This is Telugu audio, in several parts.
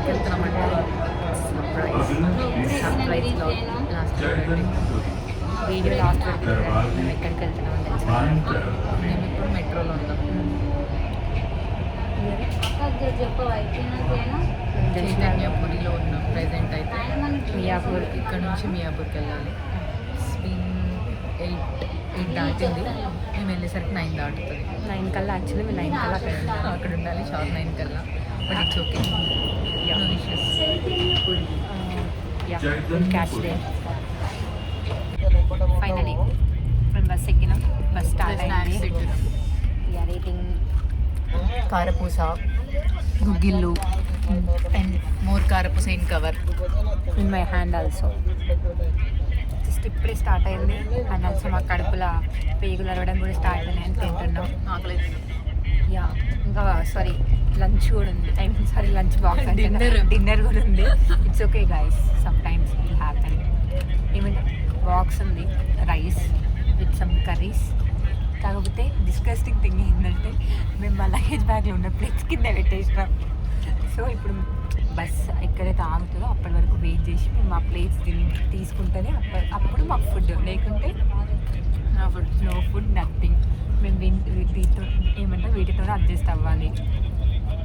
ఎక్కడికి వెళ్తున్నామంటే సర్ప్రైజ్ లాస్ట్ వీడియో లాస్ట్ వరకు మేము ఎక్కడికి వెళ్తున్నామో తెలుసు. మేము ఇప్పుడు మెట్రోలో ఉన్నాం. చైతన్యపురిలో ఉన్నాం ప్రెజెంట్ అయితే. మియాపూర్. ఇక్కడ నుంచి మియాపూర్కి వెళ్ళాలి. స్పిన్ 8 దాటింది. మేము వెళ్ళేసరికి 9 దాటుతుంది. 9 కల్లా యాక్చువల్లీ మేము 9 కల్లా అక్కడ ఉండాలి షార్ప్ 9 కల్లా. But it's okay, no issues. Catch day. Finally మేము బస్ ఎక్కినాం. బస్ స్టార్ట్ అయింది. We're eating karapusa, guggillu and more karapusa in cover in my hand also. Just ఇప్పుడే స్టార్ట్ అయింది. అండ్ ఆల్సో మా కడుపుల పేగులు అరవడం కూడా స్టార్ట్ అయినాయని తింటున్నాం. ఆకలి. యా, ఇంకా సారీ లంచ్ కూడా ఉంది. I mean sorry lunch box అంటే డిన్నర్ కూడా ఉంది. It's okay guys, some times it happen. Even box ఉంది, రైస్ విత్ సమ్ కర్రీస్. కాకపోతే డిస్కస్టింగ్ థింగ్ ఏంటంటే మేము మా లగేజ్ బ్యాగ్లో ఉన్న ప్లేట్స్ కింద పెట్టేసినాం. సో ఇప్పుడు బస్ ఎక్కడైతే ఆగుతుందో అప్పటి వరకు వెయిట్ చేసి మేము ఆ ప్లేట్స్ తీసుకుంటేనే అప్పుడు మాకు ఫుడ్, లేకుంటే నో ఫుడ్ నథింగ్. మేము వీటితో ఏమంటారు వీటితో అడ్జస్ట్ అవ్వాలి.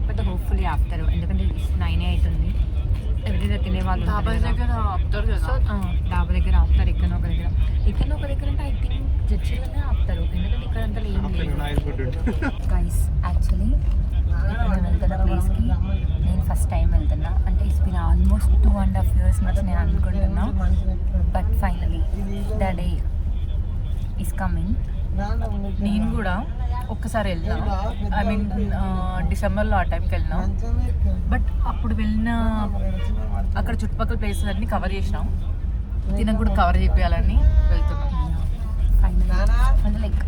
బట్ హోప్ఫుల్లీ ఆపుతారు, ఎందుకంటే 9 అవుతుంది. ఎవరైనా తినేవాళ్ళు డాబా దగ్గర ఆపుతారు కదా. డాబా దగ్గర ఆపుతారు, ఎక్కడో ఒక దగ్గర అంటే ఐ థింక్ జడ్జిలోనే ఆపుతారు, ఎందుకంటే ఇక్కడ అంతా ఏం లేదు. గైస్ యాక్చువల్లీ మేము వెళ్తున్న ప్లేస్కి నేను ఫస్ట్ టైం వెళ్తున్నా. అంటే ఇట్స్ బిన్ ఆల్మోస్ట్ 2.5 years నుంచి నేను అనుకుంటున్నా. But finally the day is coming. నేను కూడా ఒక్కసారి వెళ్ళినా, ఐ మీన్ డిసెంబర్లో ఆ టైంకి వెళ్ళినా. బట్ అప్పుడు వెళ్ళిన అక్కడ చుట్టుపక్కల ప్లేసెస్ అన్నీ కవర్ చేసినాం. తినకు కూడా కవర్ చేయాలని వెళ్తున్నాం. ఫైనల్ అంటే లైక్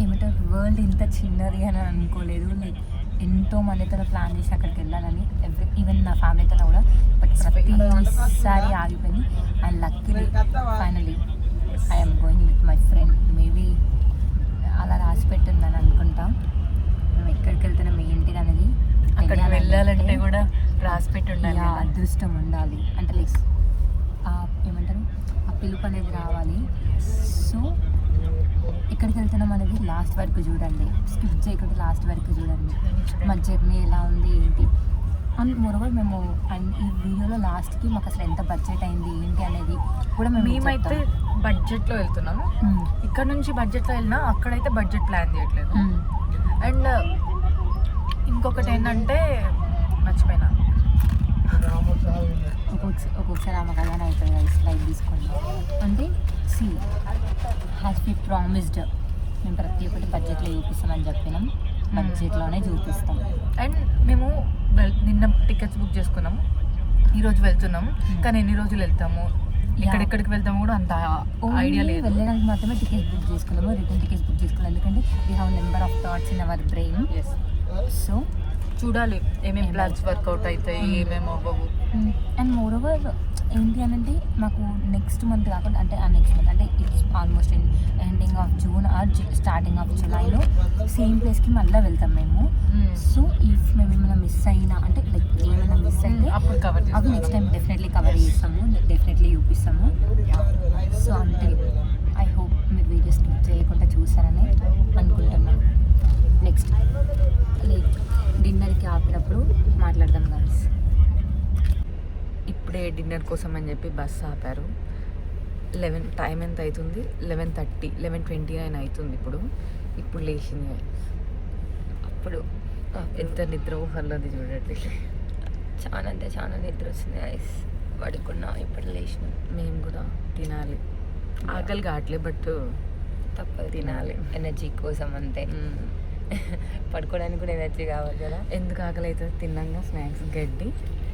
ఏమంటారు, వరల్డ్ ఇంత చిన్నది అని అనుకోలేదు. లైక్ ఎంతో మందితో ప్లాన్ చేసి అక్కడికి వెళ్ళాలని, ఈవెన్ నా ఫ్యామిలీతో కూడా. బట్ ప్రతిసారి ఆగిపోయింది. And luckily finally I'm going with my friend. Maybe అలా రాసి పెట్టిందని అనుకుంటాం. మేము ఎక్కడికి వెళ్తున్నాం ఏంటిది అనేది. అక్కడికి వెళ్ళాలంటే కూడా రాసి పెట్టి ఉండాలి, అదృష్టం ఉండాలి. అంటే లైక్ ఏమంటారు, ఆ పిలుపు అనేది రావాలి. సో ఎక్కడికి వెళ్తున్నాం అనేది లాస్ట్ వరకు చూడండి, స్కిప్ చేయకుండా లాస్ట్ వరకు చూడండి. మా జర్నీ ఎలా ఉంది ఏంటి. అండ్ మోరోవర్ మేము అండ్ ఈ వీడియోలో లాస్ట్కి మాకు అసలు ఎంత బడ్జెట్ అయింది ఏంటి అనేది కూడా మేమైతే బడ్జెట్లో వెళ్తున్నాము. ఇక్కడ నుంచి బడ్జెట్లో వెళ్ళినా అక్కడైతే బడ్జెట్ ప్లాన్ చేయట్లేదు. అండ్ ఇంకొకటి ఏంటంటే మర్చిపోయినా, ఒక్కొక్కసారి ఆమె కళ్యాణం అవుతుంది. లైక్ తీసుకోండి. అంటే సి హ్యాస్ బి ప్రామిస్డ్, మేము ప్రతి ఒక్కటి బడ్జెట్లో చూపిస్తామని చెప్పినాం. బడ్జెట్లోనే చూపిస్తాం. అండ్ మేము నిన్న టికెట్స్ బుక్ చేసుకున్నాము, ఈరోజు వెళ్తున్నాము. కానీ ఎన్ని రోజులు వెళ్తాము, ఎక్కడెక్కడికి వెళ్తాము కూడా అంత ఐడియా లేదు. వెళ్ళడానికి మాత్రమే టికెట్స్ బుక్ చేసుకున్నాము, రిటర్న్ టికెట్స్ బుక్ చేసుకున్నాం. ఎందుకంటే we have number of thoughts in our brain. So చూడాలి ఏమేమి ప్లాన్స్ వర్కౌట్ అవుతాయి, ఏమేమి అవ్వవు. అండ్ మోరోవర్ ఏంటి అని అంటే మాకు నెక్స్ట్ మంత్ కాకుండా అంటే ఆ నెక్స్ట్ మంత్ అంటే it's almost ending of June or starting of జూలైలో సేమ్ ప్లేస్కి మళ్ళీ వెళ్తాం మేము. సో ఇఫ్ మేము ఏమైనా మిస్ అయినా అంటే లైక్ ఏమైనా మిస్ అయితే అప్పుడు కవర్ అవి నెక్స్ట్ టైం డెఫినెట్లీ కవర్ చేస్తాము, డెఫినెట్లీ చూపిస్తాము. సో అంటే ఐ హోప్ మీరు వీడియోస్ క్లిక్ చేయకుండా చూసారని అనుకుంటున్నాను. నెక్స్ట్ లైక్ డిన్నర్కి ఆపినప్పుడు మాట్లాడదాం గైస్. ఇప్పుడే డిన్నర్ కోసం అని చెప్పి బస్ ఆపారు. 11 టైం ఎంత అవుతుంది, 11:30 11:29 అవుతుంది. ఇప్పుడు లేచింది. అప్పుడు ఎంత నిద్ర ఊహల్లోది చూడండి. చాలా అంటే చాలా నిద్ర వస్తుంది గైస్. పడుకున్నా ఇప్పుడు లేచిన. మేము కూడా తినాలి, ఆకలి కావట్లే బట్ తప్పదు, తినాలి ఎనర్జీ కోసం అంతే. పడుకోవడానికి కూడా ఎనర్జీ కావాలి కదా. ఎందుకు ఆకలి అవుతుంది, తిన్నాక స్నాక్స్ గడ్డి.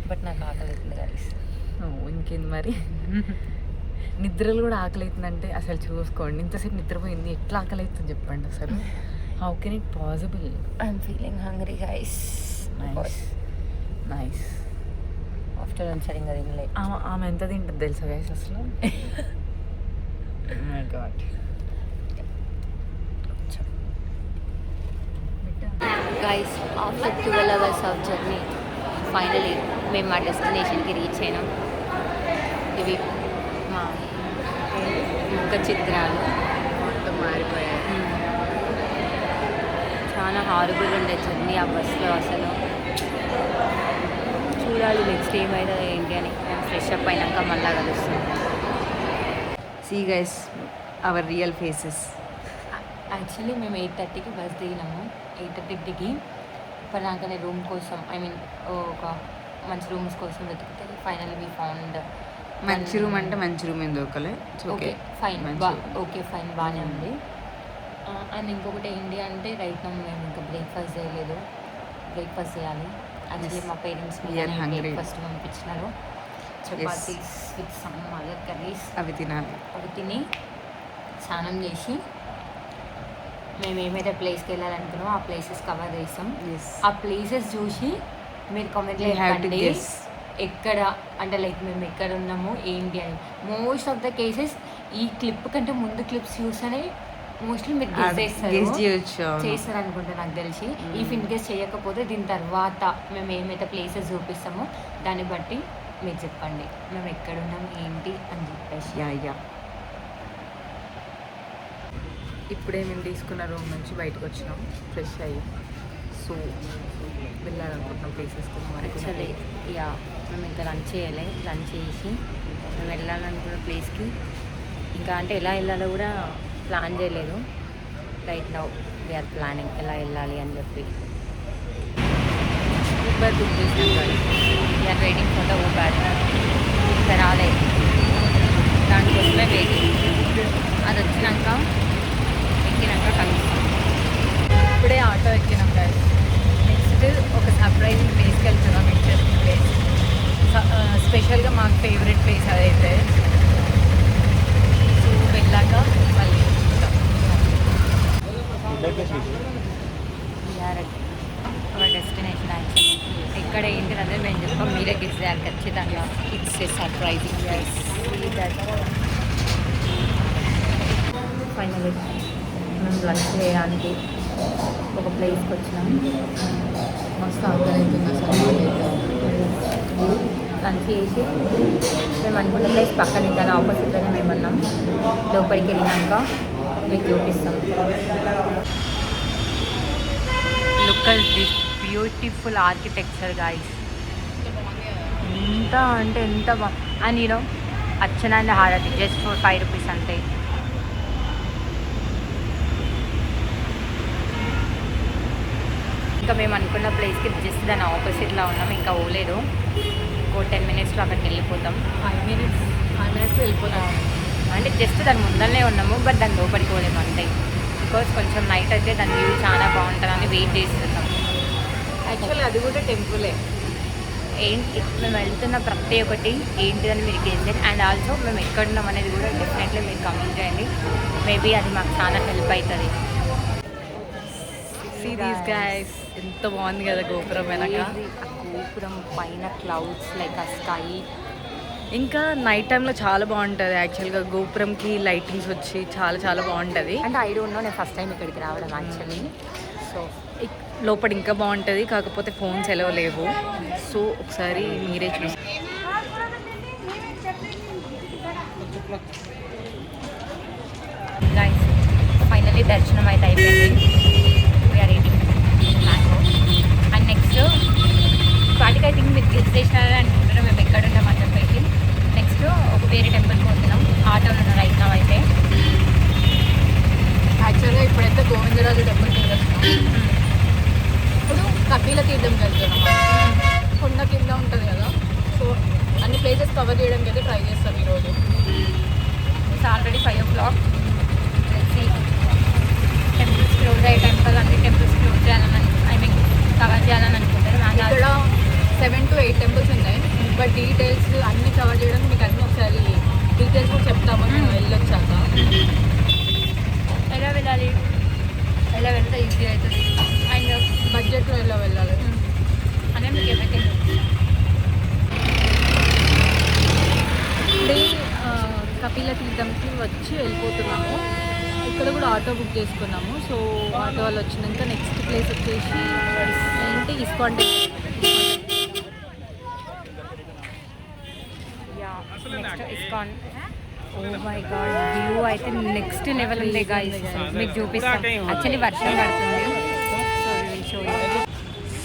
బట్ నాకు ఆకలి అవుతుంది గైస్. ఇంకేంది మరి. నిద్రలు కూడా ఆకలి అవుతుందంటే అసలు చూసుకోండి, ఇంతసేపు నిద్రపోయింది ఎట్లా ఆకలి అవుతుంది చెప్పండి అసలు. How can it possible? I'm feeling hungry guys. Nice. Afternoon సరిగ్గా తినలే. ఆమె ఎంత తింటుంది తెలుసా గైస్ అసలు. My God. Guys, after 12 hours of journey, finally మేము మా డెస్టినేషన్కి రీచ్ అయినాం. ఇవి మా ముఖ చిత్రాలు మొత్తం మారిపోయాయి. చాలా హారబుల్ ఉండే జర్నీ ఆ బస్లో. అసలు చూడాలి నెక్స్ట్ ఏమైనా ఏంటి అని. మేము ఫ్రెష్ అప్ అయినాక మళ్ళీ కలుస్తాం. See guys, our real faces. Actually మేము 8:30కి బస్ దిగినాము. 8:30కి దిగి ఇప్పటిదాకానే రూమ్ కోసం ఒక మంచి రూమ్స్ కోసం వెతికితే ఫైనల్ వి ఫౌండ్. మంచి రూమ్ అంటే మంచి రూమ్ ఏం దొరకలే. ఓకే ఫైన్, ఓకే ఫైన్, బాగానే ఉంది. అండ్ ఇంకొకటి ఏంటి అంటే రైట్ నౌ మేము ఇంకా బ్రేక్ఫాస్ట్ చేయలేదు. బ్రేక్ఫాస్ట్ చేయాలి. యాక్చువల్లీ మా పేరెంట్స్ బ్రేక్ఫాస్ట్ పంపించినారు. Chapatis with some other curries. అవి తినాలి. అవి తిని స్నానం చేసి మేము ఏమైతే ప్లేస్కి వెళ్ళాలనుకున్నామో ఆ ప్లేసెస్ కవర్ చేస్తాం. ఆ ప్లేసెస్ చూసి మీరు కామెంట్లో చెప్పండి ఎక్కడ అంటే లైక్ మేము ఎక్కడ ఉన్నాము ఏంటి అని. మోస్ట్ ఆఫ్ ద కేసెస్ ఈ క్లిప్ కంటే ముందు క్లిప్స్ చూస్తేనే మోస్ట్లీ మీరు చేస్తారు అనుకుంటా నాకు తెలిసి. ఇఫ్ ఇన్ కేస్ చేయకపోతే దీని తర్వాత మేము ఏమైతే ప్లేసెస్ చూపిస్తామో దాన్ని బట్టి మీరు చెప్పండి మేము ఎక్కడున్నాం ఏంటి అని చెప్పేసి. యా ఇప్పుడే మేము తీసుకున్న రూమ్ నుంచి బయటకు వచ్చినాం ఫ్రెష్ అయ్యి. సో వెళ్ళాలనుకుంటున్నాం ప్లేసెస్ కోసం. యాక్చువల్లీ యా మేము ఇంకా లంచ్ చేయాలి. లంచ్ చేసి మేము వెళ్ళాలనుకున్న ప్లేస్కి ఇంకా అంటే ఎలా వెళ్ళాలో కూడా ప్లాన్ చేయలేదు. రైట్ నౌ వీఆర్ ప్లానింగ్ ఎలా వెళ్ళాలి అని చెప్పి. ఊబర్ బుక్ చేసినాం. We are waiting for the Uber. ఇంకా రాలేదు, దానికోసమే వెయిటింగ్. అది వచ్చినాక కలుస్తాం. ఇప్పుడే ఆటో ఎక్కినాం గాయస్. నెక్స్ట్ ఒక సర్ప్రైజింగ్ ప్లేస్కి వెళ్తున్నాం. ఇంట్రెస్టింగ్ ప్లేస్, స్పెషల్గా మాకు ఫేవరెట్ ప్లేస్ అదైతే. సో వెళ్ళాక మళ్ళీ డెస్టినేషన్ యాక్చువల్లీ ఎక్కడ ఏంటి అదే మేము చెప్పాం, మీరే గెస్ చేయాలి ఖచ్చితంగా. It's a surprising place. Finally మేము లంచ్ చేయడానికి ఒక ప్లేస్కి వచ్చినాం. మస్తు ఆకలి అవుతుంది. లంచ్ చేసి మేము అనుకున్న ప్లేస్ పక్కన ఇంకా ఆపోజిట్లోనే మేము ఉన్నాం. లోపలికి వెళ్ళినాక మీకు చూపిస్తాం. Look at this beautiful architecture guys. ఎంత అంటే ఎంత అండ్ యూనో అచ్చనండి హారతి జస్ట్ ఫర్ 5 రూపీస్ అంతే. ఇంకా మేము అనుకున్న ప్లేస్కి జస్ట్ దాని ఆపోజిట్లో ఉన్నాం. ఇంకా పోలేదు. ఇంకో 10 మినిట్స్లో అక్కడికి వెళ్ళిపోతాం. 5 మినిట్స్ వెళ్ళిపోతాం. అంటే జస్ట్ దాని ముందరనే ఉన్నాము, బట్ దాని లోపలికి పోలేము అంతే. బికాస్ కొంచెం నైట్ అయితే దాని వ్యూ చాలా బాగుంటుందని వెయిట్ చేస్తున్నాం. యాక్చువల్లీ అది కూడా టెంపులే. ఏంటి మేము వెళ్తున్న ప్రతి ఒక్కటి ఏంటిదని మీరు గెస్ చేయండి. అండ్ ఆల్సో మేము ఎక్కడున్నాం అనేది కూడా డెఫినెట్లీ మీరు కమెంట్ చేయండి. మేబీ అది మాకు చాలా హెల్ప్ అవుతుంది. See these guys, ఎంత బాగుంది కదా గోపురం వెనక. గోపురం పైన క్లౌడ్స్ లైక్ ఆ స్కై. ఇంకా నైట్ టైంలో చాలా బాగుంటుంది. యాక్చువల్గా గోపురంకి లైటింగ్స్ వచ్చి చాలా చాలా బాగుంటుంది. అంటే ఐ డోంట్ నో, నేను ఫస్ట్ టైం ఇక్కడికి రావడం యాక్చువల్లీ. సో లోపల ఇంకా బాగుంటుంది, కాకపోతే ఫోన్స్ ఎలా లేవు. సో ఒకసారి మీరే చూసి. గైస్ ఫైనల్లీ దర్శనం అయితే అయిపోయింది. We are eating mango. And next వాటికి ఐ థింక్ మీరు గెస్ట్ చేసినారని అనుకుంటున్నాం మేము ఎక్కడ ఉంటామని చెప్పేసి. నెక్స్ట్ ఒక వేరే టెంపుల్కి పోతున్నాం. ఆటోలో రైట్ నౌ అయితే. యాక్చువల్గా ఇప్పుడైతే గోవిందరాజు టెంపుల్కి వెళ్తున్నాం. ఇప్పుడు కపిల తీర్థంకి వెళ్తున్నాం. కొండ కింద ఉంటుంది కదా. సో అన్ని ప్లేసెస్ కవర్ చేయడానికి అయితే ట్రై చేస్తాం ఈరోజు. It's already 5 o'clock. Temples close అయ్యే టైం కదా, అన్ని టెంపుల్స్ క్లోజ్ చేయాలని కవర్ చేయాలని అనుకుంటారు. ఇక్కడ 7 to 8 టెంపుల్స్ ఉన్నాయి. బట్ డీటెయిల్స్ అన్నీ కవర్ చేయడానికి మీకు అన్నీ ఒకసారి డీటెయిల్స్ కూడా చెప్తాము మేము వెళ్ళొచ్చాక. ఎలా వెళ్ళాలి, ఎలా వెళ్తే ఈజీ అవుతుంది, అండ్ బడ్జెట్లో ఎలా వెళ్ళాలి అనే మీకు ఎవ్రీథింగ్. ఇప్పుడే కపిల తీర్థంకి వచ్చి వెళ్ళిపోతున్నాము. ఇక్కడ కూడా ఆటో బుక్ చేసుకున్నాము. సో ఆటో వాళ్ళు వచ్చినాక నెక్స్ట్ ప్లేస్ వచ్చేసి ఏంటి ISKCON temple. Just ISKCON. Oh my god, view అయితే నెక్స్ట్ లెవెల్ ఉంది గైస్. మీకు చూపిస్తాం. యాక్చువల్లీ వర్షం పడుతుంది.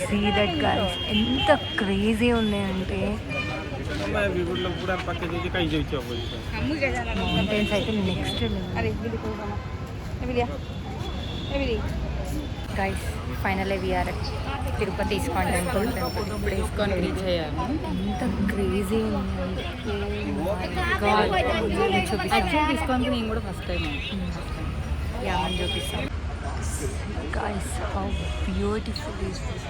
సీ దట్ గైస్, ఎంత క్రేజీ ఉంది అంటే మౌంటైన్స్ అయితే next level. Guys finally we are Tirupati ISKCON temple. ఇప్పుడు ఇస్కాన్ రీచ్ అయ్యాము. ఎంత క్రేజీ ఉంది. యాక్చువల్లీ ఇస్కాన్కి నేను కూడా ఫస్ట్ టైం యా మనం చూపిస్తాం. Guys, how beautiful is this?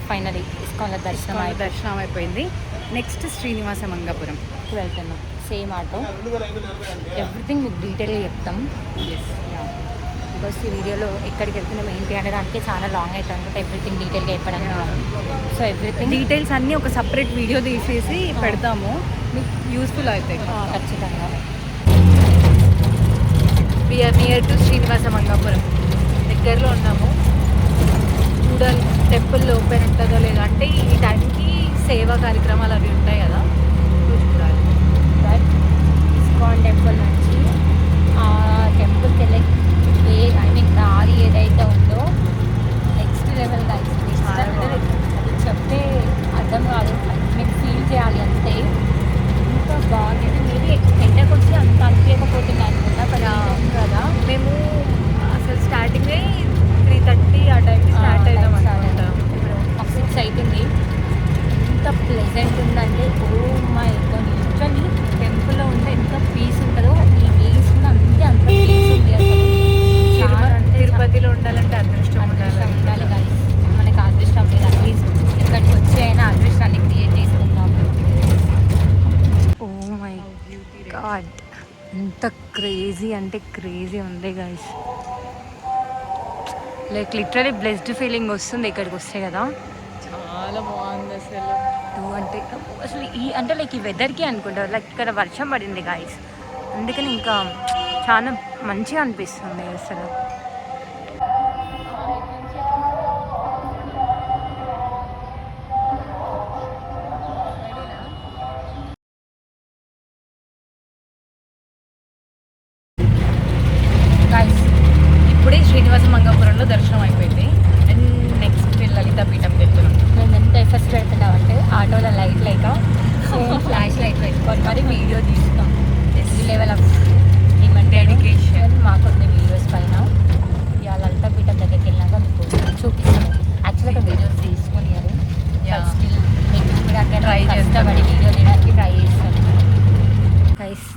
Finally ఇస్కాన్లో దర్శనం అయిపోయింది. నెక్స్ట్ శ్రీనివాస మంగాపురంకి వెళ్తున్నాం. సేమ్ ఆటో, ఎవ్రీథింగ్ మీకు డీటెయిల్గా చెప్తాం. బికాస్ ఈ వీడియోలో ఎక్కడికి వెళ్తున్నాం ఏంటి అనడానికి చాలా లాంగ్ అవుతుంది అనుకుంటే ఎవ్రీథింగ్ డీటెయిల్గా చెప్పడానికి. సో ఎవ్రీథింగ్ డీటెయిల్స్ అన్నీ ఒక సపరేట్ వీడియో తీసేసి పెడతాము, మీకు యూస్ఫుల్ అవుతాయి ఖచ్చితంగా. We are near to Srinivasa Mangapuram, దగ్గరలో ఉన్నాము. చూడాలి టెంపుల్ ఓపెన్ ఉంటుందో లేదో. అంటే ఈ టైంకి సేవా కార్యక్రమాలు అవి ఉంటాయి కదా, చూడాలి. ఇస్కాన్ టెంపుల్ నుంచి ఆ టెంపుల్కి వెళ్ళే ఐ మీన్ దారి ఏదైతే ఉందో నెక్స్ట్ లెవెల్ అది చెప్తే అర్థం కాదు. మేము ఫీల్ చేయాలి అంతే. ఇంకా బాగుంది. మేబీ ఎండకు వచ్చి అంత అనిపించకపోతుంది అనుకున్నా కదా. మేము అసలు స్టార్టింగే 3:30 ఆ టైంకి స్టార్ట్ అవుతాం అనమాట. ఇప్పుడు 6 అవుతుంది. ఎంత ప్లెజెంట్ ఉందంటే ఓ మై గాడ్, లిటరల్లీ టెంపుల్లో ఉంటే ఎంత పీస్ ఉంటుందో ఈ వేస్ కూడా అంతే అంత పీస్ ఉంది అసలు. తిరుపతిలో ఉండాలంటే అదృష్టం ఉండాలి కానీ మనకి అదృష్టం లేదు. అట్లీస్ట్ ఇక్కడికి వచ్చి అయినా అదృష్టాన్ని క్రియేట్ చేసుకుందాం. ఓ మై గాడ్, ఎంత క్రేజీ అంటే క్రేజీ ఉంది guys. Like literally blessed feeling వస్తుంది ఇక్కడికి వస్తే కదా. చాలా బాగుంది అసలు. అంటే అసలు అంటే లైక్ ఈ వెదర్కి అనుకుంటారు. లైక్ ఇక్కడ వర్షం పడింది గాయస్, అందుకని ఇంకా చాలా మంచిగా అనిపిస్తుంది అసలు. గాయస్ ఇప్పుడే శ్రీనివాస మంగాపురంలో దర్శనం అయిపోయింది. అండ్ నెక్స్ట్ లలిత పీఠంకి వెళ్తున్నాం. మేము ఎంత ఎఫర్ట్స్ పెడుతున్నామంటే ఆటోలో లైట్ లేక ఫ్లాష్ లైట్ పెట్టుకొని మరి వీడియో తీస్తాం. ఈ లెవెల్ ఆఫ్ డెడికేషన్ మాకుంది వీడియోస్ పైన. ఇక లలిత పీఠం దగ్గరికి వెళ్ళినాక మీకు చూపిస్తాము. యాక్చువల్గా వీడియోస్ తీసుకొని స్టిల్ మీకు ఇప్పుడు ట్రై కష్టపడి వీడియో తీయడానికి ట్రై చేస్తాం. గైస్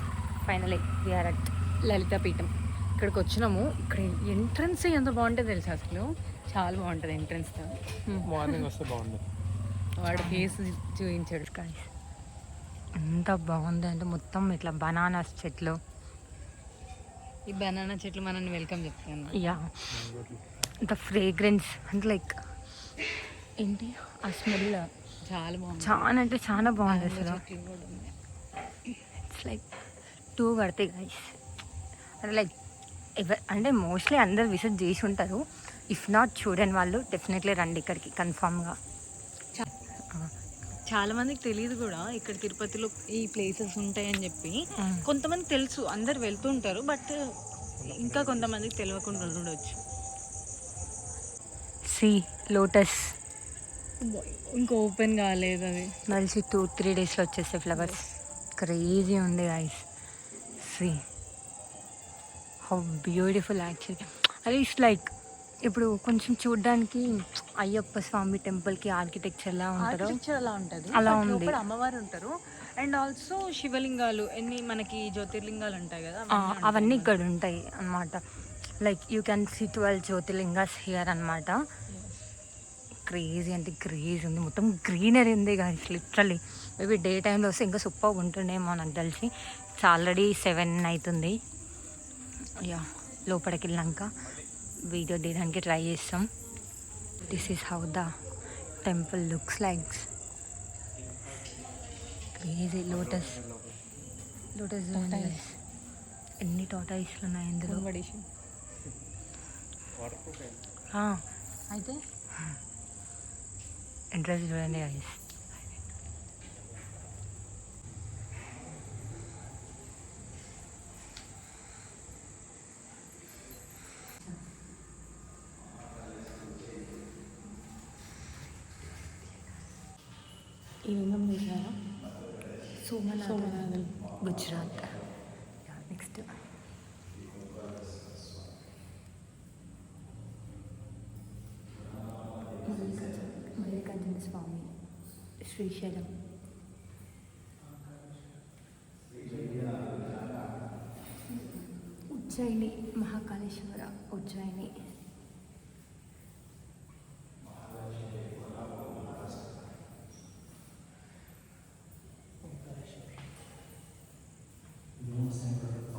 ఫైనలీ వీఆర్ అట్ లలిత పీఠం ఇక్కడికి వచ్చినాము. ఇక్కడ ఎంట్రన్స్ ఎంత బాగుంటుంది తెలుసా అసలు. చాలా బాగుంటుంది ఎంట్రన్స్. మార్నింగ్ వస్తే బాగుంటుంది. వాడు ఫేస్ చూపించాడు. గైస్ ఎంత బాగుంది అంటే మొత్తం ఇట్లా బనానాస్ చెట్లు. ఈ బనానా చెట్లు మనల్ని వెల్కమ్ చెప్తాను. యా, అంత ఫ్రేగ్రెన్స్ అంటే లైక్ ఏంటి ఆ స్మెల్ చాలా బాగుంది. చాలా అంటే చాలా బాగుంది అసలు. ఇట్స్ లైక్ 2 పడతాయి గైస్. అంటే లైక్ అంటే మోస్ట్లీ అందరు విజిట్ చేసి ఉంటారు. ఇఫ్ నాట్ చూడని వాళ్ళు డెఫినెట్లీ రండి ఇక్కడికి కన్ఫామ్గా. చాలా మందికి తెలియదు కూడా ఇక్కడ తిరుపతిలో ఈ ప్లేసెస్ ఉంటాయని చెప్పి. కొంతమంది తెలుసు, అందరు వెళ్తూ ఉంటారు, బట్ ఇంకా కొంతమందికి తెలియకుండా ఉండవచ్చు. సి లోటస్ ఇంకా ఓపెన్ కాలేదు అది. మళ్ళీ 2-3 డేస్లో వచ్చేసే ఫ్లవర్స్. క్రేజీ ఉంది guys. See how beautiful actually. అది ఇట్స్ లైక్ ఇప్పుడు కొంచెం చూడడానికి అయ్యప్ప స్వామి టెంపుల్కి ఆర్కిటెక్చర్ లా ఉంటారు, అలా ఉంటుంది. అలా ఉంది. అమ్మవారు ఉంటారు అండ్ ఆల్సో శివలింగాలు ఎన్ని మనకి జ్యోతిర్లింగాలు ఉంటాయి కదా, అవన్నీ ఇక్కడ ఉంటాయి అన్నమాట. Like you can see 12 jyotirlingas here అన్నమాట. క్రేజీ అంటే క్రేజీ ఉంది, మొత్తం గ్రీనరీ ఉంది గాయస్ లిటరల్లీ. మేబీ డే టైంలో వస్తే ఇంకా సూపర్ ఉంటుండేమో నాకు తెలిసి. ఇట్స్ ఆల్రెడీ 7 అవుతుంది. యా లోపలికి వెళ్ళాక వీడియో తీయడానికి ట్రై చేస్తాం. This is how the temple looks like. Crazy lotus ఎన్ని టాటాయిస్లు ఉన్నాయి ఇందులో. అయితే ఇంట్రెస్ట్ చూడండి గైస్. ఈ లింగం చూసారా? Somnath Gujarat. Next Mallikarjuna Swamy Srisailam. Ujjaini Mahakaleshwara Ujjaini.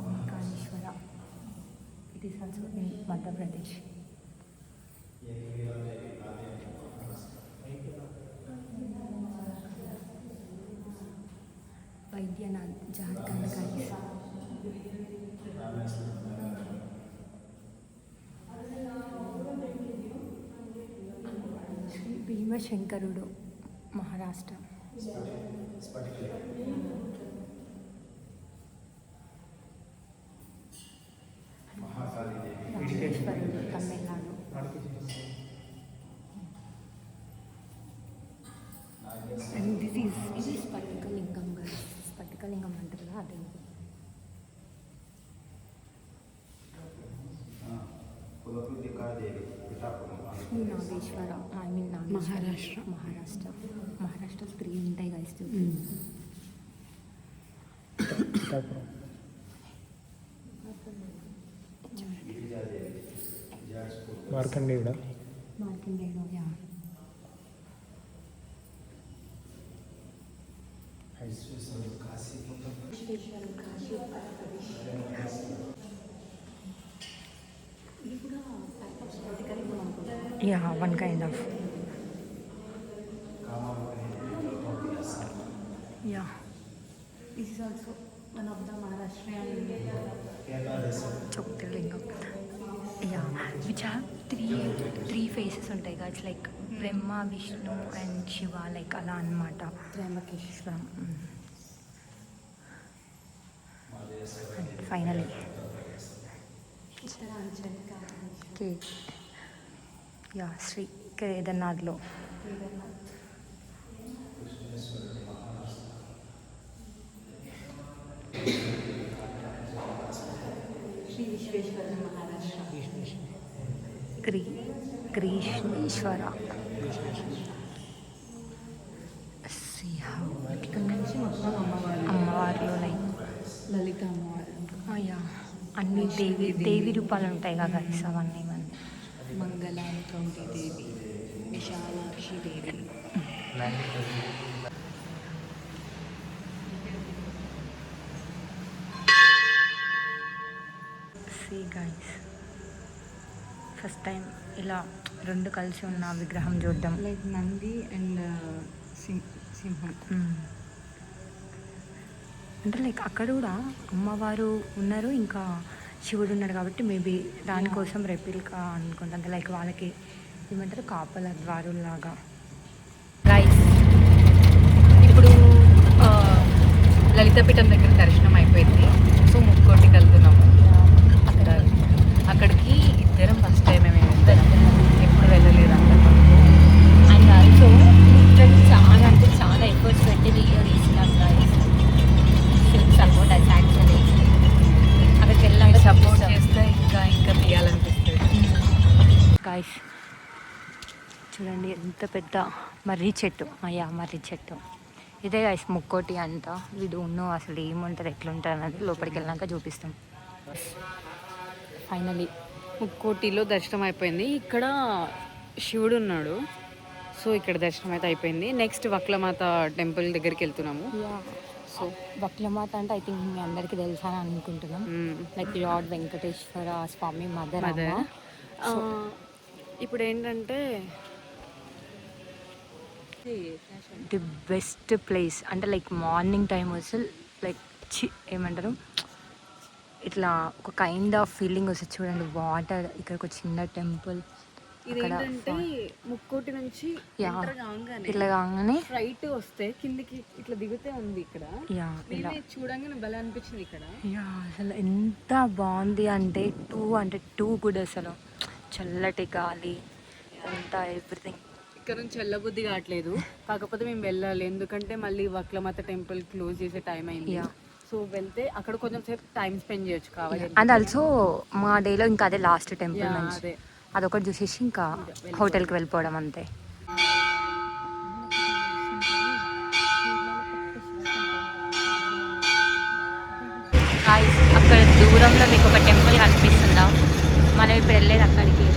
Omkareshwara. It is also in Madhya Pradesh. Vaidyanath Jharkhand guys. Shri భీమశంకరుడు మహారాష్ట్ర. రామేశ్వరుడు తమిళనాడు. అండ్ ఇది స్ఫటికలింగం గారు. స్ఫటికలింగం అంటారు కదా అదే. నాగేశ్వర ఐ మీన్ మహారాష్ట్ర 3 ఉంటాయి గైస్. మార్కండేయుడా? మార్కండేయుడు. Yeah yeah, one kind of. Yeah. This is also one of the Maharashtrian Jyotirlingam. Yeah, which have three faces ఉంటాయి కదా. It's like Brahma, Vishnu and Shiva, like అలా అన్నమాట. Trimbakeshwaram. Finally. Okay. Yeah Shri కేదార్నాథ్లో. శ్రీ విశ్వేశ్వర మహారాష్ట్ర. గ్రీష్మేశ్వర. ఇక్కడ నుంచి మొత్తం అమ్మవారిలో లైక్ లలిత అమ్మవారు. యా అన్ని దేవి రూపాలు ఉంటాయి కదా గైస్. అవన్నీ మంగళాంకౌంటి దేవి, విశాలాక్షి దేవి. సీ గైస్ ఫస్ట్ టైం ఇలా 2 కలిసి ఉన్న విగ్రహం చూద్దాం. లైక్ నంది అండ్ సింహం. అంటే లైక్ అక్కడ కూడా అమ్మవారు ఉన్నారు, ఇంకా శివుడు ఉన్నాడు కాబట్టి మేబీ దానికోసం రెప్లికా అనుకుంటా. లైక్ వాళ్ళకి ఏమంటారు కాపల ద్వారులాగా. గైస్ ఇప్పుడు లలితపీఠం దగ్గర దర్శనం అయిపోయింది. సో ముక్కోటికి వెళ్తున్నాము. అక్కడికి ఇద్దరం ఫస్ట్ టైం మేము ఎప్పుడు వెళ్ళలేదు అందరం. అండ్ ఆల్సో చాలా అంటే చాలా ఎఫర్ట్స్ పెట్టి వీడియో తీసినాం గైస్. సపోర్ట్ యాక్చువల్లీ అక్కడికి వెళ్ళాక సపోర్ట్ చేస్తే పెద్ద మర్రి చెట్టు. అయ్యా మర్రి చెట్టు ఇదే గైస్ ముక్కోటి అంట. వీడు ఉన్ను అసలు ఏముంటుంది ఎట్లుంటుంది అన్నది లోపలికి వెళ్ళాక చూపిస్తాం. ఫైనలీ ముక్కోటిలో దర్శనం అయిపోయింది. ఇక్కడ శివుడు ఉన్నాడు, సో ఇక్కడ దర్శనం అయితే అయిపోయింది. నెక్స్ట్ వక్లమాత టెంపుల్ దగ్గరికి వెళ్తున్నాము. సో వక్లమాత అంటే ఐ థింక్ మీ అందరికీ తెలుసా అని అనుకుంటున్నాం. లైక్ లార్డ్ వెంకటేశ్వర స్వామి మదర్. ఇప్పుడు ఏంటంటే ది బెస్ట్ ప్లేస్ అంటే లైక్ మార్నింగ్ టైం అసలు లైక్ ఏమంటారు ఇట్లా ఒక కైండ్ ఆఫ్ ఫీలింగ్ వస్తుంది చూడండి. వాటర్, ఇక్కడ ఒక చిన్న టెంపుల్. ఇదేంటంటే ముక్కోటి నుంచి ఇట్లా కాగానే రైట్ వస్తే కిందికి ఇట్లా దిగుతే ఉంది ఇక్కడ. చూడంగానే భలే అనిపించింది ఇక్కడ. అసలు ఎంత బాగుంది అంటే టూ గుడ్ అసలు. చల్లటి గాలి అంతా ఎవ్రీథింగ్. ఇక్కడ నుంచి వెళ్ళబుద్ధి కావట్లేదు, కాకపోతే మేము వెళ్ళాలి ఎందుకంటే మళ్ళీ వక్లమాత టెంపుల్ క్లోజ్ చేసే టైం అయింది. సో వెళ్తే అక్కడ కొంచెం సేపు టైం స్పెండ్ చేయొచ్చు కావాలి. అండ్ ఆల్సో మా డేలో ఇంకా అదే లాస్ట్ టెంపుల్ నుంచి అదొకటి చూసేసి ఇంకా హోటల్కి వెళ్ళిపోవడం అంతే. అక్కడ దూరంలో మీకు ఒక టెంపుల్ కనిపిస్తుందా? మనం ఇప్పుడు వెళ్ళేది అక్కడికి.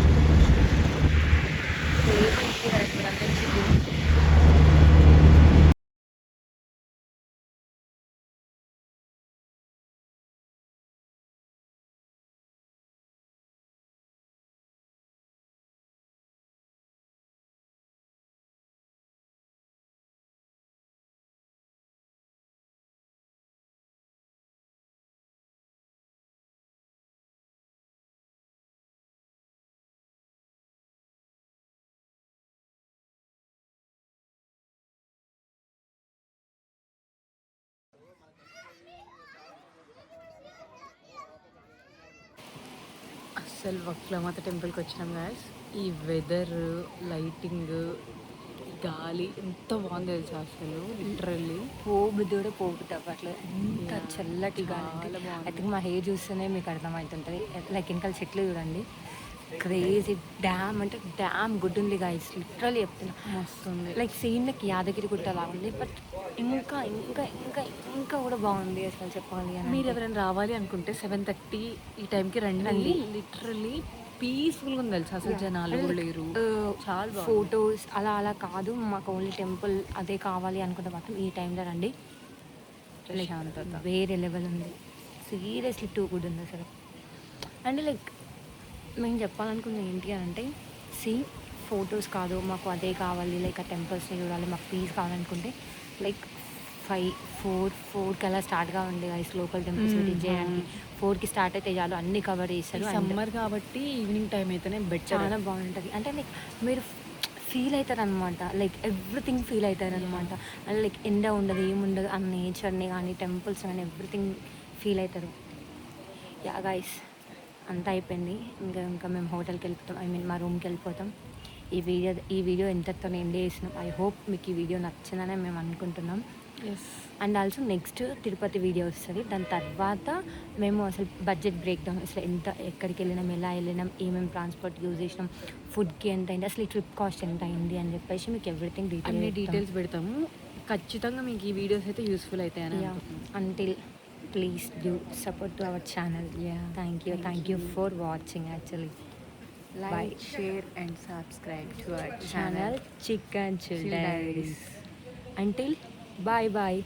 అసలు వక్లమాత టెంపుల్కి వచ్చినాం గాయస్. ఈ వెదర్, లైటింగ్, గాలి ఎంత బాగుంది తెలుసా అసలు. లిటరల్లీ పోబుద్ది కూడా పోబుద్ది అవ్వట్లేదు, ఎంత చల్లటి గాలి. ఐ థింక్ మా హెయిర్ చూస్తేనే మీకు అర్థమవుతుంటుంది. లైక్ ఇంకా చెట్లు చూడండి, క్రేజీ. డ్యామ్ అంటే డ్యామ్ గుడ్ ఉంది గాయస్, లిటరల్లీ చెప్తున్నా మస్తు ఉంది. Like same like Yadagiri Gutta అలా ఉంది, బట్ ఇంకా ఇంకా ఇంకా ఇంకా కూడా బాగుంది అసలు చెప్పాలి అని. మీరు ఎవరైనా రావాలి అనుకుంటే 7:30 ఈ టైంకి రండి. లిటరల్లీ పీస్ఫుల్గా ఉంది తెలుసా, అసలు జనాలు లేరు. చాలా ఫొటోస్ అలా అలా కాదు, మాకు ఓన్లీ టెంపుల్ అదే కావాలి అనుకుంటే మాత్రం ఈ టైంలో రండి. ప్రశాంతత వేరే లెవెల్ ఉంది, సీరియస్లీ టూ గుడ్ ఉంది అసలు. అంటే లైక్ మేము చెప్పాలనుకున్నది ఏంటి అని అంటే, ఫొటోస్ కాదు మాకు అదే కావాలి, లైక్ ఆ టెంపుల్స్ని చూడాలి, మాకు పీస్ కావాలనుకుంటే లైక్ 4 అలా స్టార్ట్గా ఉండే గైస్ లోకల్ టెంపుల్స్ విజిట్ చేయడానికి. 4కి స్టార్ట్ అయితే చాలు అన్ని కవర్ చేస్తారు. సమ్మర్ కాబట్టి ఈవినింగ్ టైం అయితేనే బెటర్, చాలా బాగుంటుంది. అంటే లైక్ మీరు ఫీల్ అవుతారు అనమాట, లైక్ ఎవ్రీథింగ్ ఫీల్ అవుతారు అనమాట. అంటే లైక్ ఎండ ఉండదు, ఏముండదు, ఆ నేచర్ని కానీ టెంపుల్స్ కానీ ఎవ్రీథింగ్ ఫీల్ అవుతారు. యా గైస్ అంతా అయిపోయింది. ఇంకా మేము హోటల్కి వెళ్ళిపోతాం, ఐ మీన్ మా రూమ్కి వెళ్ళిపోతాం. ఈ వీడియో ఎంతతో ఎండ్ చేసినాం. ఐ హోప్ మీకు ఈ వీడియో నచ్చిందనే మేము అనుకుంటున్నాం. And also next Tirupati video వస్తుంది. దాని తర్వాత మేము అసలు బడ్జెట్ బ్రేక్ డౌన్, అసలు ఎక్కడికి వెళ్ళినాం, ఎలా వెళ్ళినాం, ఏమేమి ట్రాన్స్పోర్ట్ యూజ్ చేసినాం, ఫుడ్కి ఎంత అయింది, అసలు ఈ ట్రిప్ కాస్ట్ ఎంత అయింది అని చెప్పేసి మీకు ఎవ్రీథింగ్ డీటెయిల్స్ పెడతాము. ఖచ్చితంగా మీకు ఈ వీడియోస్ అయితే యూస్ఫుల్ అవుతాయని. Until please do support to our channel. Thank you for watching. Actually like, share and subscribe to our channel Chicken Chill Diaries. Until bye.